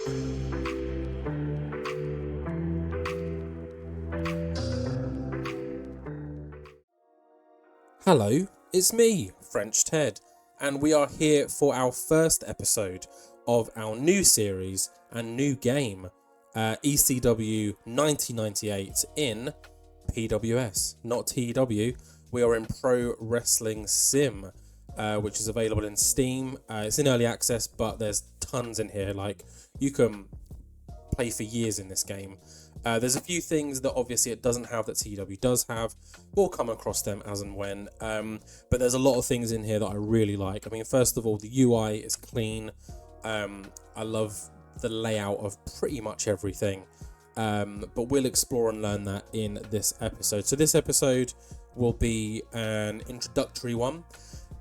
Hello, it's me, French Ted, and we are here for our first episode of our new series and new game, ECW 1998 in PWS, not TEW. We are in Pro Wrestling Sim, which is available in Steam. It's in early access, but there's tons in here. Like, you can play for years in this game. There's a few things that obviously it doesn't have that TEW does have. We'll come across them as and when. But there's a lot of things in here that I really like. I mean, first of all, the UI is clean. I love the layout of pretty much everything. But we'll explore and learn that in this episode. So this episode will be an introductory one.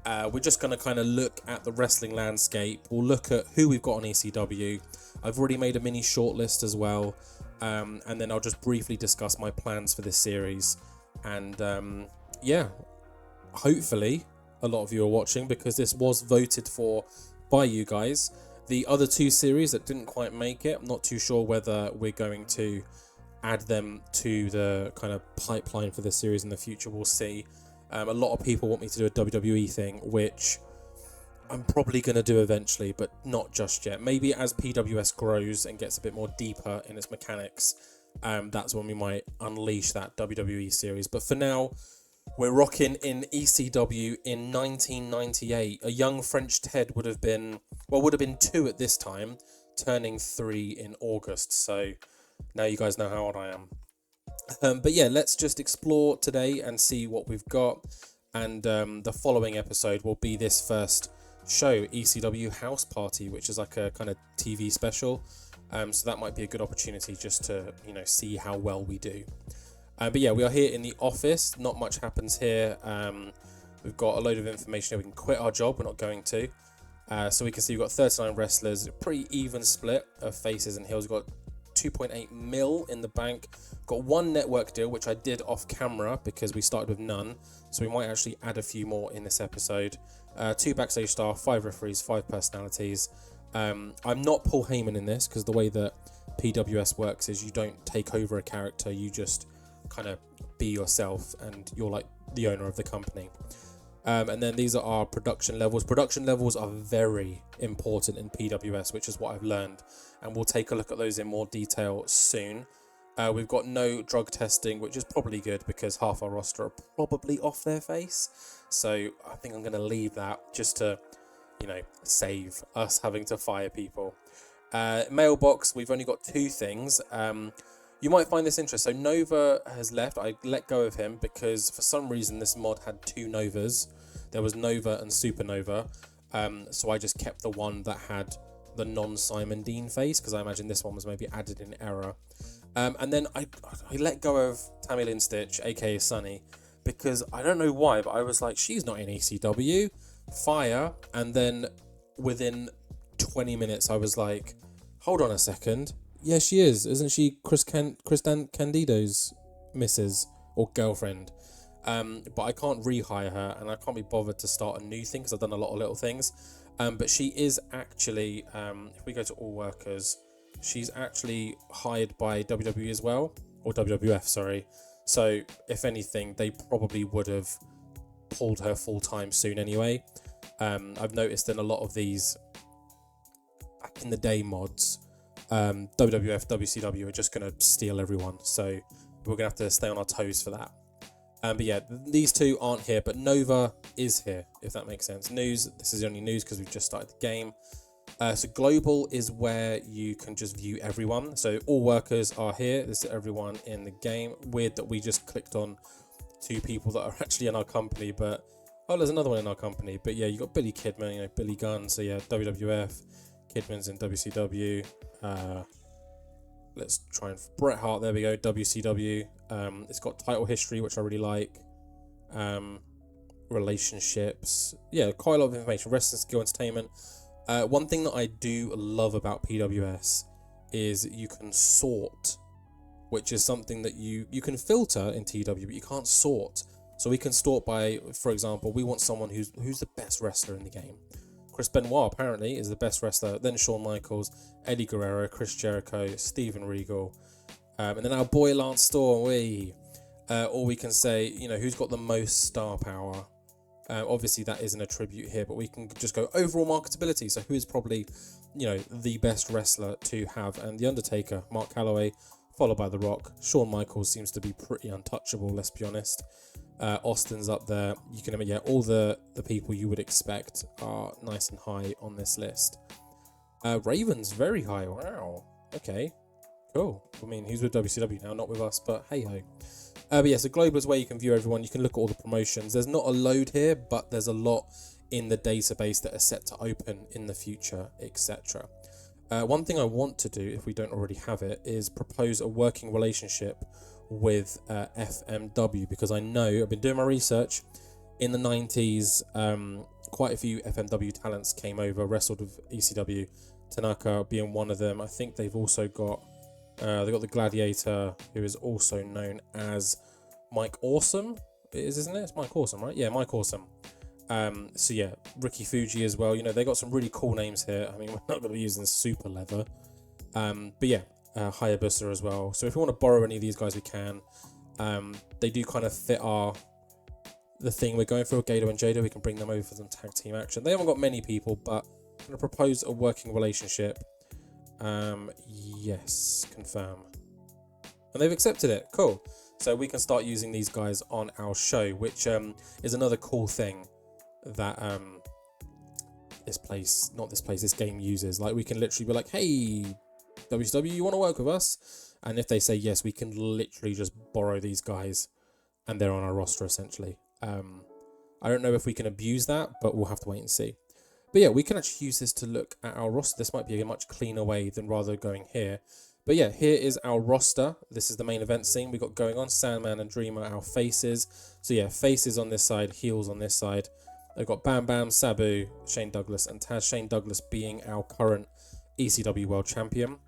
We're just going to kind of look at the wrestling landscape. We'll look at who we've got on ECW. I've already made a mini shortlist as well. And then I'll just briefly discuss my plans for this series. And yeah, hopefully a lot of you are watching because this was voted for by you guys. The other two series that didn't quite make it, I'm not too sure whether we're going to add them to the kind of pipeline for this series in the future. We'll see. A lot of people want me to do a WWE thing, which I'm probably going to do eventually, but not just yet. Maybe as PWS grows and gets a bit more deeper in its mechanics, that's when we might unleash that WWE series. But for now, we're rocking in ECW in 1998. A young French Ted would have been 2 at this time, turning 3 in August. So now you guys know how old I am. But yeah, let's just explore today and see what we've got. And the following episode will be this first show, ECW House Party, which is like a kind of TV special. So that might be a good opportunity just to, see how well we do. But yeah, we are here in the office. Not much happens here. We've got a load of information here. We can quit our job. We're not going to. So we can see we've got 39 wrestlers, pretty even split of faces and heels. We've got 2.8 mil in the bank. Got one network deal, which I did off camera because we started with none. So we might actually add a few more in this episode. 2 backstage staff, 5 referees, 5 personalities. I'm not Paul Heyman in this because the way that PWS works is you don't take over a character, you just kind of be yourself and you're like the owner of the company. And then these are our production levels. Production levels are very important in PWS, which is what I've learned. And we'll take a look at those in more detail soon. We've got no drug testing, which is probably good because half our roster are probably off their face. So I think I'm going to leave that just to, save us having to fire people. Mailbox, we've only got 2 things. You might find this interesting. So Nova has left. I let go of him because for some reason this mod had 2 Novas. There was Nova and Supernova. So I just kept the one that had the non-Simon Dean face because I imagine this one was maybe added in error. And then I let go of Tammy Lynn Stitch, aka Sunny, because I don't know why, but I was like, she's not in ECW. Fire. And then within 20 minutes, I was like, hold on a second. Yeah, she is. Isn't she Chris Candido's missus or girlfriend? But I can't rehire her and I can't be bothered to start a new thing because I've done a lot of little things. But she is actually, if we go to all workers, she's actually hired by WWE as well, or WWF, sorry. So if anything, they probably would have pulled her full time soon anyway. I've noticed in a lot of these back in the day mods, WWF, WCW are just going to steal everyone. So we're going to have to stay on our toes for that. But yeah, these 2 aren't here, but Nova is here, if that makes sense. News, this is only news because we've just started the game. So global is where you can just view everyone. So all workers are here. This is everyone in the game. Weird that we just clicked on 2 people that are actually in our company, but there's another one in our company. But yeah, you got Billy Kidman, Billy Gunn. So yeah, WWF, Kidman's in WCW. Let's try and Bret Hart. There we go. WCW. It's got title history, which I really like. Relationships. Yeah, quite a lot of information. Wrestling skill, entertainment. One thing that I do love about PWS is you can sort, which is something that you can filter in TW, but you can't sort. So we can sort by, for example, we want someone who's the best wrestler in the game. Chris Benoit apparently is the best wrestler. Then Shawn Michaels, Eddie Guerrero, Chris Jericho, Steven Regal, and then our boy Lance Storm. Or we can say, who's got the most star power. Obviously, that isn't a tribute here, but we can just go overall marketability. So who is probably, the best wrestler to have? And The Undertaker, Mark Calloway, followed by The Rock. Shawn Michaels seems to be pretty untouchable, let's be honest. Austin's up there. You can all the people you would expect are nice and high on this list. Raven's very high. Wow. Okay. Cool. I mean, he's with WCW now, not with us, but hey ho. But yeah, so Global is where you can view everyone. You can look at all the promotions. There's not a load here, but there's a lot in the database that are set to open in the future, etc. One thing I want to do, if we don't already have it, is propose a working relationship with FMW, because I know, I've been doing my research, in the 90s, quite a few FMW talents came over, wrestled with ECW, Tanaka being one of them. I think they've also got they got the Gladiator, who is also known as Mike Awesome, isn't it? It's Mike Awesome, right? Yeah, Mike Awesome. So yeah, Ricky Fuji as well. They got some really cool names here. I mean, we're not going to be using Super Leather. But yeah, Hayabusa as well. So if we want to borrow any of these guys, we can. They do kind of fit the thing we're going for. Gato and Jado, we can bring them over for some tag team action. They haven't got many people, but I'm going to propose a working relationship. Yes, confirm. And they've accepted it. Cool. So we can start using these guys on our show, which is another cool thing that this game uses. Like, we can literally be like, hey, WCW, you want to work with us? And if they say yes, we can literally just borrow these guys and they're on our roster essentially. I don't know if we can abuse that, but we'll have to wait and see. But yeah, we can actually use this to look at our roster. This might be a much cleaner way than rather going here. But yeah, here is our roster. This is the main event scene we got going on. Sandman and Dreamer, our faces. So yeah, faces on this side, heels on this side. They've got Bam Bam, Sabu, Shane Douglas, and Taz. Shane Douglas being our current ECW World Champion.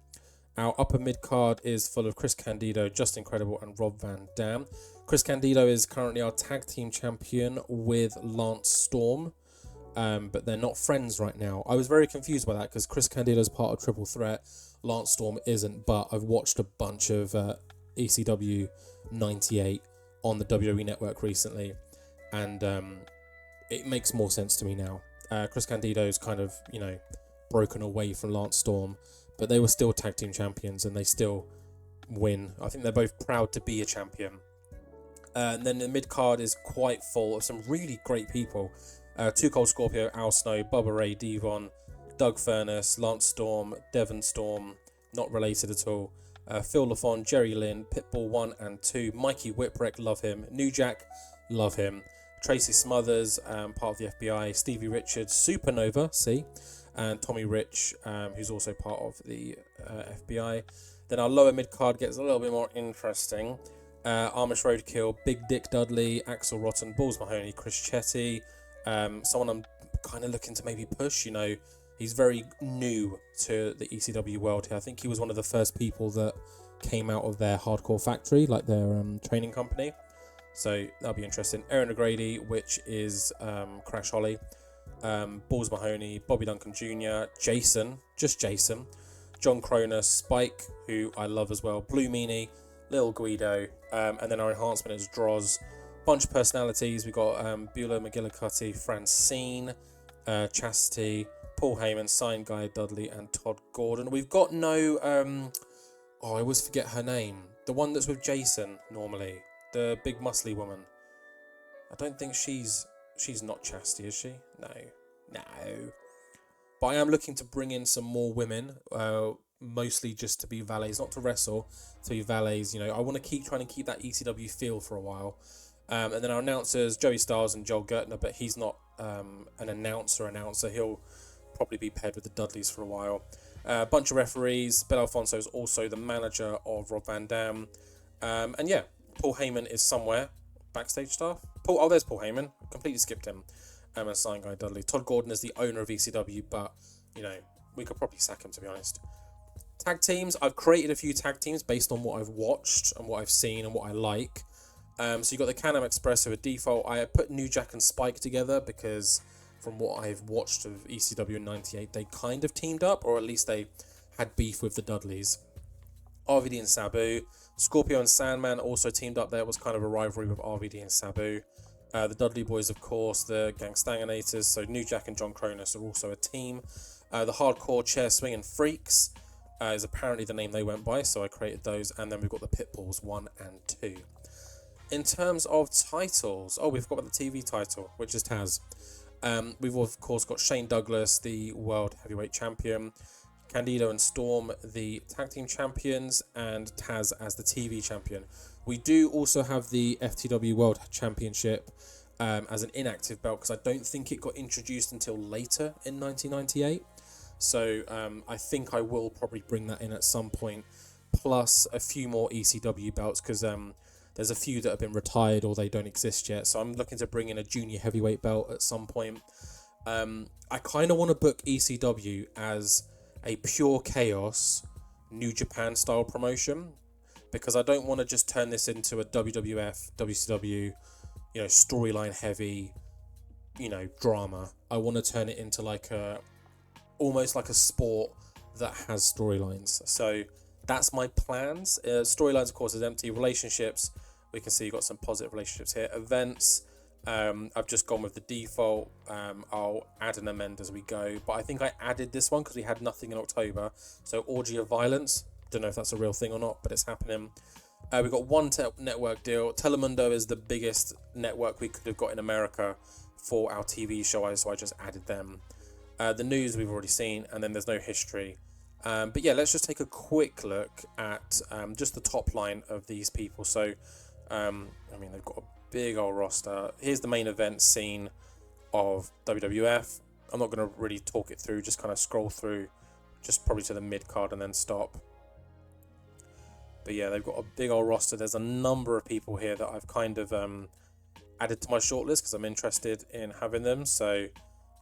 Our upper mid card is full of Chris Candido, Justin Credible, and Rob Van Dam. Chris Candido is currently our tag team champion with Lance Storm. But they're not friends right now. I was very confused by that because Chris Candido is part of Triple Threat. Lance Storm isn't, but I've watched a bunch of ECW 98 on the WWE Network recently, and it makes more sense to me now. Chris Candido's kind of, broken away from Lance Storm, but they were still tag team champions and they still win. I think they're both proud to be a champion. And then the mid card is quite full of some really great people. Too Cold Scorpio, Al Snow, Bubba Ray, Devon, Doug Furness, Lance Storm, Devon Storm, not related at all. Phil LaFon, Jerry Lynn, Pitbull 1 and 2, Mikey Whipwreck, love him. New Jack, love him. Tracy Smothers, part of the FBI. Stevie Richards, Supernova, and Tommy Rich, who's also part of the FBI. Then our lower mid card gets a little bit more interesting. Amish Roadkill, Big Dick Dudley, Axel Rotten, Balls Mahoney, Chris Chetty. Someone I'm kind of looking to maybe push. He's very new to the ECW world here. I think he was one of the first people that came out of their Hardcore Factory, like their training company. So that'll be interesting. Aaron O'Grady, which is Crash Holly, Balls Mahoney, Bobby Duncan Jr., Jason, John Cronus, Spike, who I love as well, Blue Meanie, Lil Guido, and then our enhancement is Droz. Bunch of personalities. We've got Beulah McGillicuddy, Francine, Chastity, Paul Heyman, Sign Guy Dudley, and Todd Gordon. We've got no I always forget her name. The one that's with Jason normally, the big muscly woman. I don't think she's not Chastity, is she? No. But I am looking to bring in some more women, mostly just to be valets, not to wrestle, to be valets. I want to trying to keep that ECW feel for a while. And then our announcers, Joey Styles and Joel Gertner, but he's not an announcer. He'll probably be paired with the Dudleys for a while. A bunch of referees. Bel Alfonso is also the manager of Rob Van Dam. And yeah, Paul Heyman is somewhere. Backstage staff? There's Paul Heyman. Completely skipped him. And Sign Guy Dudley. Todd Gordon is the owner of ECW, but, we could probably sack him, to be honest. Tag teams. I've created a few tag teams based on what I've watched and what I've seen and what I like. So you got the Can-Am Express who are default. I put New Jack and Spike together because from what I've watched of ECW in 98, they kind of teamed up, or at least they had beef with the Dudleys. RVD and Sabu. Scorpio and Sandman also teamed up there. It was kind of a rivalry with RVD and Sabu. The Dudley Boys, of course, the Gangstanganators, so New Jack and John Cronus are also a team. The Hardcore Chair Swinging Freaks is apparently the name they went by, so I created those. And then we've got the Pitbulls 1 and 2. In terms of titles, we forgot about the TV title, which is Taz. We've of course got Shane Douglas, the World Heavyweight Champion, Candido and Storm, the Tag Team Champions, and Taz as the TV Champion. We do also have the FTW World Championship as an inactive belt, because I don't think it got introduced until later in 1998. So I think I will probably bring that in at some point, plus a few more ECW belts, because there's a few that have been retired or they don't exist yet. So I'm looking to bring in a junior heavyweight belt at some point. I kind of want to book ECW as a pure chaos New Japan style promotion, because I don't want to just turn this into a WWF, WCW, storyline heavy, drama. I want to turn it into almost like a sport that has storylines. So that's my plans. Storylines, of course, is empty. Relationships, we can see you've got some positive relationships here. Events, I've just gone with the default. I'll add and amend as we go, but I think I added this one because we had nothing in October. So Orgy of Violence, don't know if that's a real thing or not, but it's happening. We've got one network deal. Telemundo is the biggest network we could have got in America for our TV show, so I just added them. The news we've already seen, and then there's no history. But yeah, let's just take a quick look at just the top line of these people. So, they've got a big old roster. Here's the main event scene of WWF. I'm not going to really talk it through, just kind of scroll through, just probably to the mid card and then stop. But yeah, they've got a big old roster. There's a number of people here that I've kind of added to my shortlist because I'm interested in having them. So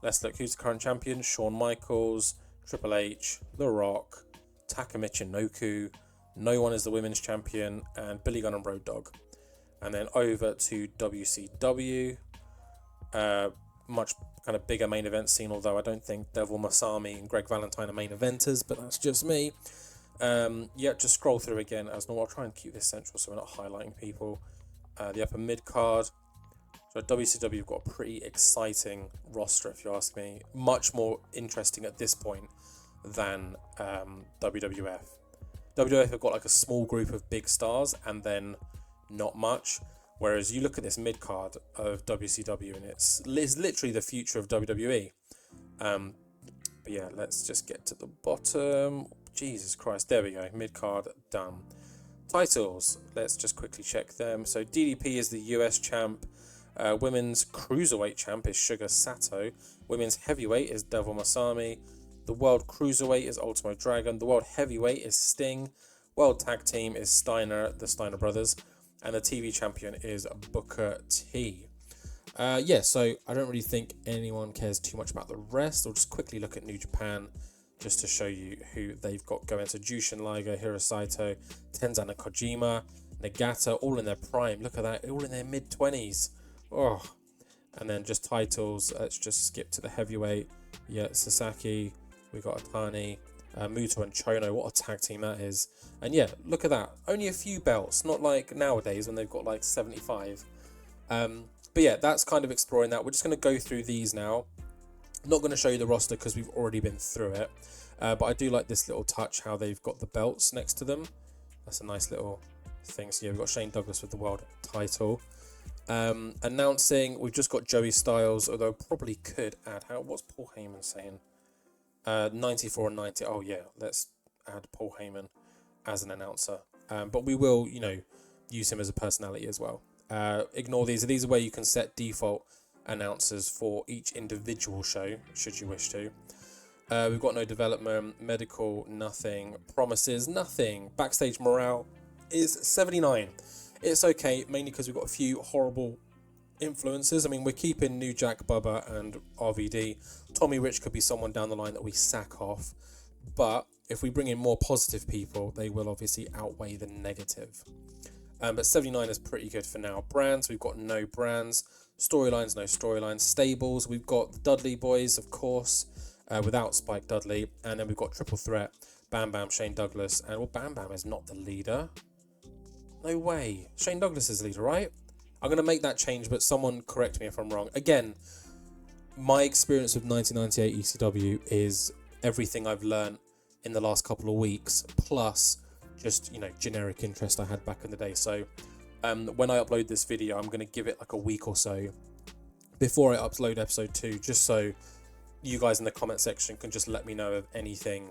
let's look. Who's the current champion? Shawn Michaels, Triple H, The Rock, Taka Michinoku. No One is the women's champion, and Billy Gunn and Road Dogg. And then over to WCW. Much kind of bigger main event scene, although I don't think Devil Masami and Greg Valentine are main eventers, but that's just me. Just scroll through again as normal. I'll try and keep this central so we're not highlighting people. The upper mid card. So WCW have got a pretty exciting roster, if you ask me. Much more interesting at this point than WWF. WWF have got like a small group of big stars and then not much. Whereas you look at this mid card of WCW and it's literally the future of WWE. But yeah, let's just get to the bottom. Jesus Christ, there we go. Mid card done. Titles, let's just quickly check them. So DDP is the US champ. Women's cruiserweight champ is Sugar Sato. Women's heavyweight is Devil Masami. The world cruiserweight is Ultimo Dragon. The world heavyweight is Sting. World tag team is the Steiner brothers. And the TV champion is Booker T. So I don't really think anyone cares too much about the rest. I'll just quickly look at New Japan just to show you who they've got going. So Jushin Liger, Hirosaito, Tenzan and Kojima, Nagata, all in their prime. Look at that, all in their mid-20s. Oh, and then just titles. Let's just skip to the heavyweight. Yeah, Sasaki. We got Atani, Muto and Chono. What a tag team that is. And yeah, look at that. Only a few belts, not like nowadays when they've got like 75. But yeah, that's kind of exploring that. We're just going to go through these now. I'm not going to show you the roster because we've already been through it. But I do like this little touch, how they've got the belts next to them. That's a nice little thing. So yeah, we've got Shane Douglas with the world title. Announcing, we've just got Joey Styles, although probably could add, what's Paul Heyman saying? 94 and 90. Oh yeah, let's add Paul Heyman as an announcer. But we will, use him as a personality as well. Ignore these. These are where you can set default announcers for each individual show, should you wish to. We've got no development, medical, nothing, promises, nothing. Backstage morale is 79. It's okay, mainly because we've got a few horrible influences. I mean, we're keeping New Jack, Bubba, and RVD. Tommy Rich could be someone down the line that we sack off. But if we bring in more positive people, they will obviously outweigh the negative. But 79 is pretty good for now. Brands, we've got no brands. Storylines, no storylines. Stables, we've got the Dudley Boys, of course, without Spike Dudley. And then we've got Triple Threat, Bam Bam, Shane Douglas. And well, Bam Bam is not the leader. No way. Shane Douglas is the leader, right? I'm going to make that change, but someone correct me if I'm wrong. Again, my experience with 1998 ECW is everything I've learned in the last couple of weeks, plus just, generic interest I had back in the day. So when I upload this video, I'm going to give it like a week or so before I upload episode 2, just so you guys in the comment section can just let me know of anything,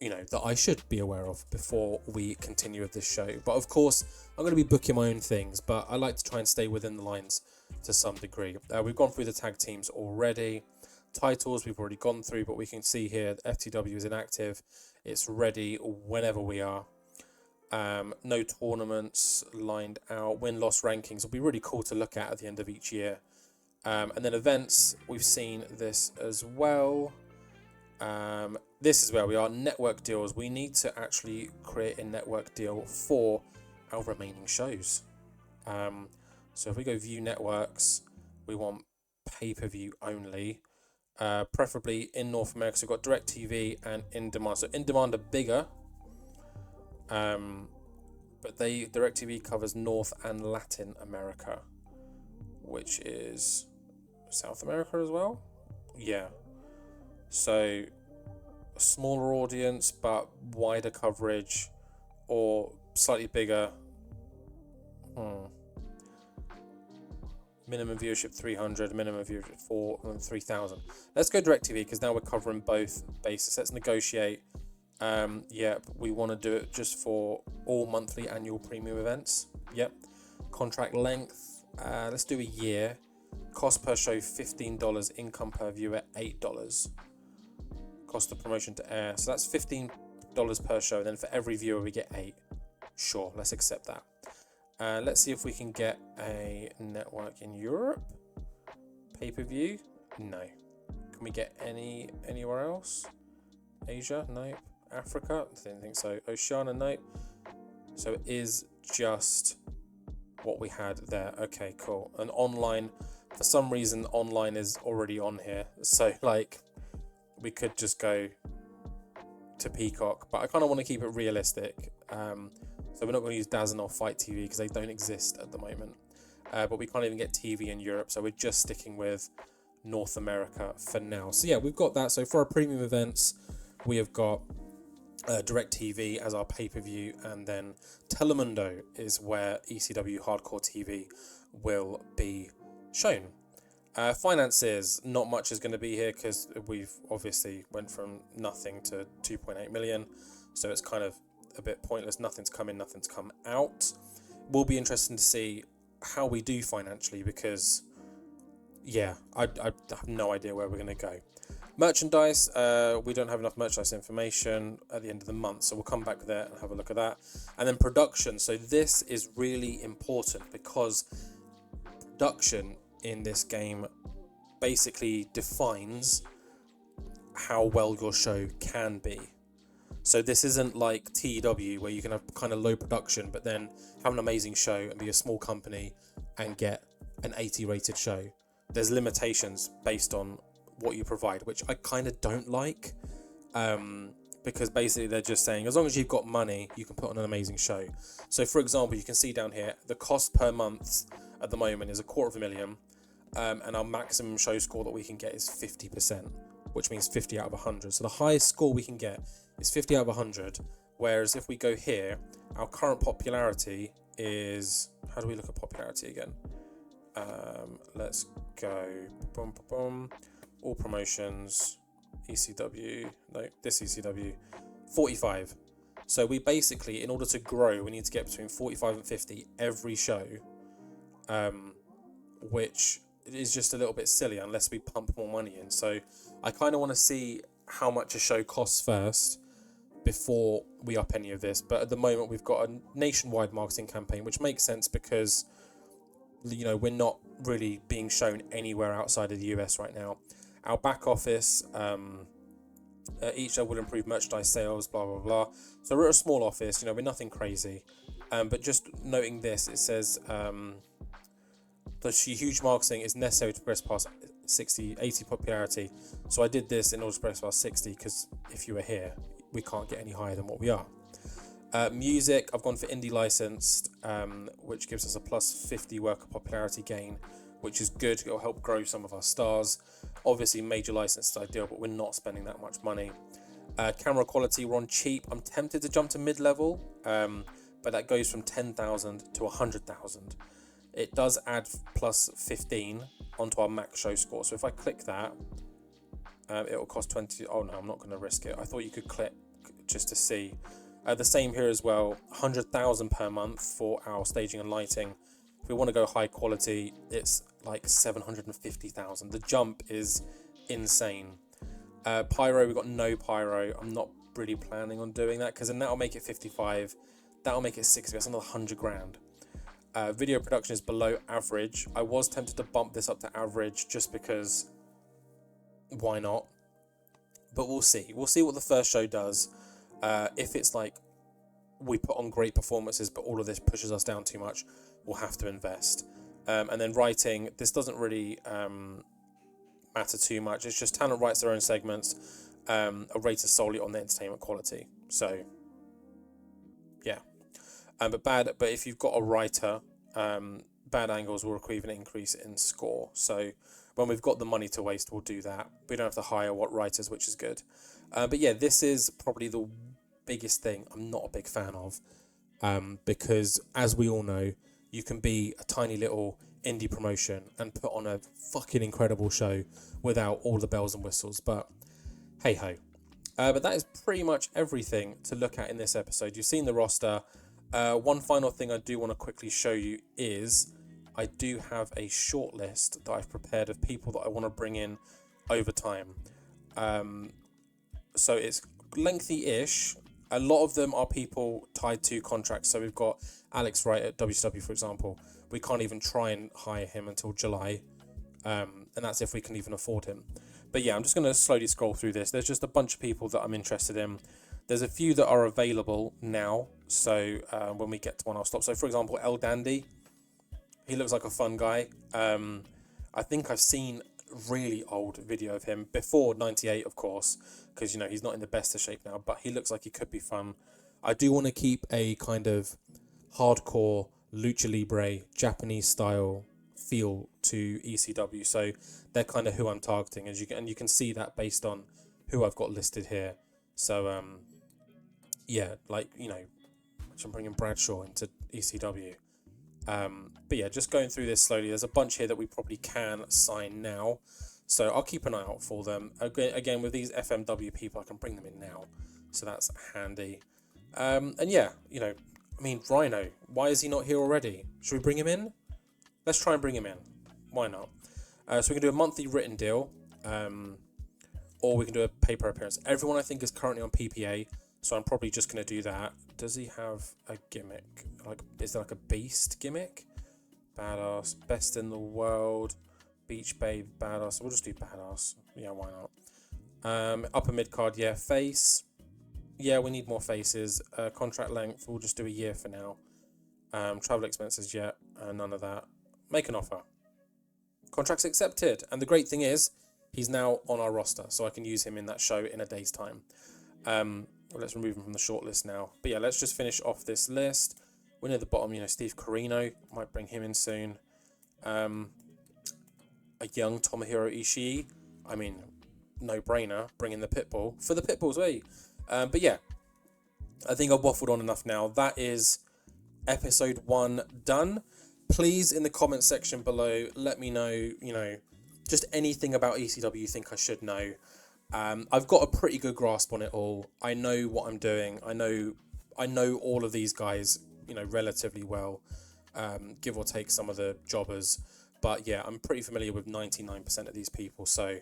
that I should be aware of before we continue with this show. But of course, I'm going to be booking my own things, but I like to try and stay within the lines to some degree. We've gone through the tag teams already. Titles we've already gone through, but we can see here FTW is inactive. It's ready whenever we are. No tournaments lined out. Win-loss rankings will be really cool to look at the end of each year. And then events, we've seen this as well. This is where we are. Network deals. We need to actually create a network deal for our remaining shows. So if we go view networks, we want pay-per-view only. Preferably in North America. So we've got DirecTV and In Demand. So In Demand are bigger. But DirecTV covers North and Latin America, which is South America as well. Yeah. So a smaller audience but wider coverage, or slightly bigger. Minimum viewership 300, minimum viewership 3,000. Let's go DirecTV because now we're covering both bases. Let's negotiate. Yep, we want to do it just for all monthly annual premium events. Yep. Contract length, let's do a year. Cost per show $15, income per viewer $8. Cost of promotion to air, so that's $15 per show, and then for every viewer we get 8. Sure, let's accept that. Let's see if we can get a network in Europe. Pay-per-view? No. Can we get anywhere else? Asia? Nope. Africa? I didn't think so. Oceania? Nope. So it is just what we had there. Okay, cool. And online, for some reason, online is already on here. So, we could just go to Peacock. But I kind of want to keep it realistic. So we're not going to use DAZN or Fight TV because they don't exist at the moment. But we can't even get TV in Europe. So we're just sticking with North America for now. So yeah, we've got that. So for our premium events, we have got DirecTV as our pay-per-view. And then Telemundo is where ECW Hardcore TV will be shown. Finances, not much is going to be here because we've obviously went from nothing to 2.8 million. So it's kind of a bit pointless. Nothing's come in, nothing's come out. Will be interesting to see how we do financially because, yeah, I have no idea where we're going to go. Merchandise, we don't have enough merchandise information at the end of the month, so we'll come back there and have a look at that. And then production. So this is really important because production in this game basically defines how well your show can be. So this isn't like TEW where you can have kind of low production but then have an amazing show and be a small company and get an 80 rated show. There's limitations based on what you provide, which I kind of don't like, because basically they're just saying as long as you've got money you can put on an amazing show. So for example, you can see down here the cost per month at the moment is $250,000, and our maximum show score that we can get is 50%, which means 50 out of 100. So the highest score we can get is 50 out of 100, whereas if we go here, our current popularity is, how do we look at popularity again? Let's go, boom, boom, boom. All promotions, ECW, no, this ECW, 45. So we basically, in order to grow, we need to get between 45 and 50 every show, which is just a little bit silly unless we pump more money in. So I kind of want to see how much a show costs first before we up any of this. But at the moment, we've got a nationwide marketing campaign, which makes sense because, we're not really being shown anywhere outside of the US right now. Our back office, each show will improve merchandise sales, blah, blah, blah. So we're a small office, we're nothing crazy. But just noting this, it says the huge marketing is necessary to progress past 80 popularity. So I did this in order to progress past 60, because if you were here, we can't get any higher than what we are. Music, I've gone for indie licensed, which gives us a plus 50 worker popularity gain, which is good. It'll help grow some of our stars. Obviously, major license is ideal, but we're not spending that much money. Camera quality, we're on cheap. I'm tempted to jump to mid-level, but that goes from 10,000 to 100,000. It does add plus 15 onto our max show score. So if I click that, it will cost 20. Oh no, I'm not going to risk it. I thought you could click just to see. The same here as well, 100,000 per month for our staging and lighting. If we want to go high quality, it's like 750,000. The jump is insane. Pyro, we've got no pyro. I'm not really planning on doing that, because then that'll make it 55. That'll make it 60. That's another 100 grand. Video production is below average. I was tempted to bump this up to average just because why not? But we'll see. We'll see what the first show does. If it's like we put on great performances, but all of this pushes us down too much, we'll have to invest. And then writing, this doesn't really matter too much. It's just talent writes their own segments, are rated solely on the entertainment quality. So yeah. But if you've got a writer, bad angles will require an increase in score. So when we've got the money to waste, we'll do that. We don't have to hire writers, which is good. But yeah, this is probably the biggest thing I'm not a big fan of, because as we all know, you can be a tiny little indie promotion and put on a fucking incredible show without all the bells and whistles. But hey ho. But that is pretty much everything to look at in this episode. You've seen the roster. One final thing I do want to quickly show you is I do have a short list that I've prepared of people that I want to bring in over time. So it's lengthy-ish. A lot of them are people tied to contracts. So we've got Alex Wright at WCW, for example. We can't even try and hire him until July. And that's if we can even afford him. But yeah, I'm just going to slowly scroll through this. There's just a bunch of people that I'm interested in. There's a few that are available now. So when we get to one, I'll stop. So for example, El Dandy. He looks like a fun guy. I think I've seen really old video of him before 98, of course, because you know he's not in the best of shape now, but he looks like he could be fun. I do want to keep a kind of hardcore lucha libre Japanese style feel to ECW, so they're kind of who I'm targeting, as you can see that based on who I've got listed here. So yeah, like, you know, I'm bringing Bradshaw into ECW. But yeah, just going through this slowly. There's a bunch here that we probably can sign now, so I'll keep an eye out for them. Again, with these FMW people, I can bring them in now, so that's handy. And yeah, you know, I mean, Rhino, why is he not here already? Should we bring him in? Let's try and bring him in. Why not? So we can do a monthly written deal, or we can do a paper appearance. Everyone I think is currently on PPA, so I'm probably just going to do that. Does he have a gimmick? Like, is there like a beast gimmick? Badass, best in the world, beach babe, badass. We'll just do badass. Yeah, why not? Upper mid card, yeah. Face, yeah, we need more faces. Contract length, we'll just do a year for now. Travel expenses, yeah, none of that. Make an offer. Contract's accepted, and the great thing is he's now on our roster, so I can use him in that show in a day's time. Let's remove him from the shortlist now. But yeah, let's just finish off this list. We're near the bottom, you know, Steve Corino, might bring him in soon. A young Tomohiro Ishii, I mean, no brainer, bring in the Pitbull for the Pitbull's way. But yeah, I think I've waffled on enough now. That is episode 1 done. Please, in the comment section below, let me know, you know, just anything about ECW you think I should know. I've got a pretty good grasp on it all. I know what I'm doing. I know all of these guys, you know, relatively well, give or take some of the jobbers. But yeah, I'm pretty familiar with 99% of these people. So,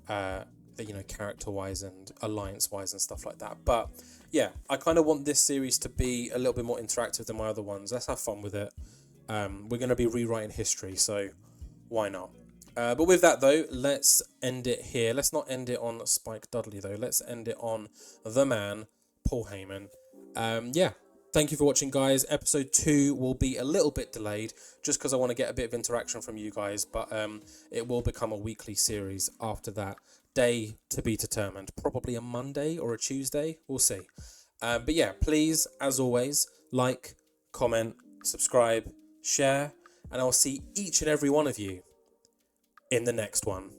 you know, character-wise and alliance-wise and stuff like that. But yeah, I kind of want this series to be a little bit more interactive than my other ones. Let's have fun with it. We're going to be rewriting history, so why not? But with that, though, let's end it here. Let's not end it on Spike Dudley, though. Let's end it on the man, Paul Heyman. Yeah, thank you for watching, guys. Episode 2 will be a little bit delayed just because I want to get a bit of interaction from you guys, but it will become a weekly series after that. Day to be determined. Probably a Monday or a Tuesday. We'll see. But yeah, please, as always, like, comment, subscribe, share, and I'll see each and every one of you in the next one.